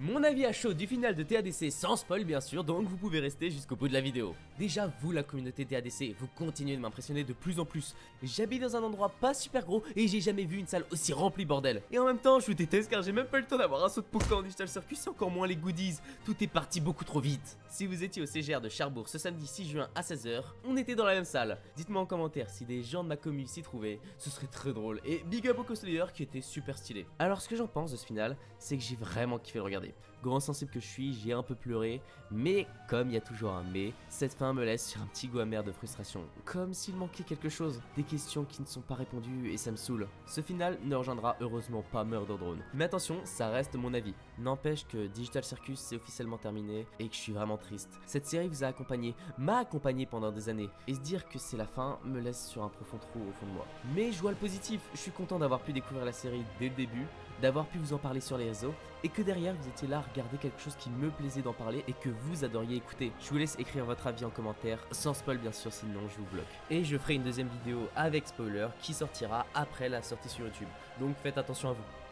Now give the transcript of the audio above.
Mon avis à chaud du final de TADC sans spoil bien sûr, donc vous pouvez rester jusqu'au bout de la vidéo. Déjà vous la communauté TADC, vous continuez de m'impressionner de plus en plus. J'habite dans un endroit pas super gros et j'ai jamais vu une salle aussi remplie bordel. Et en même temps je vous déteste car j'ai même pas eu le temps d'avoir un saut de Pokémon en Digital Circus et encore moins les goodies. Tout est parti beaucoup trop vite. Si vous étiez au CGR de Cherbourg ce samedi 6 juin à 16 h, on était dans la même salle. Dites-moi en commentaire si des gens de ma commu s'y trouvaient, ce serait très drôle. Et big up au cosplayer qui était super stylé. Alors ce que j'en pense de ce final, c'est que j'ai vraiment kiffé le regarder. Grand sensible que je suis, j'ai un peu pleuré, mais comme il y a toujours un mais, cette fin me laisse sur un petit goût amer de frustration, comme s'il manquait quelque chose, des questions qui ne sont pas répondues et ça me saoule. Ce final ne rejoindra heureusement pas Murder Drone, mais attention, ça reste mon avis. N'empêche que Digital Circus c'est officiellement terminé et que je suis vraiment triste. Cette série vous a accompagné, m'a accompagné pendant des années, et se dire que c'est la fin me laisse sur un profond trou au fond de moi. Mais je vois le positif, je suis content d'avoir pu découvrir la série dès le début, d'avoir pu vous en parler sur les réseaux, et que derrière vous étiez là à regarder quelque chose qui me plaisait d'en parler et que vous adoriez écouter. Je vous laisse écrire votre avis en commentaire, sans spoil bien sûr sinon je vous bloque. Et je ferai une deuxième vidéo avec spoiler qui sortira après la sortie sur YouTube, donc faites attention à vous.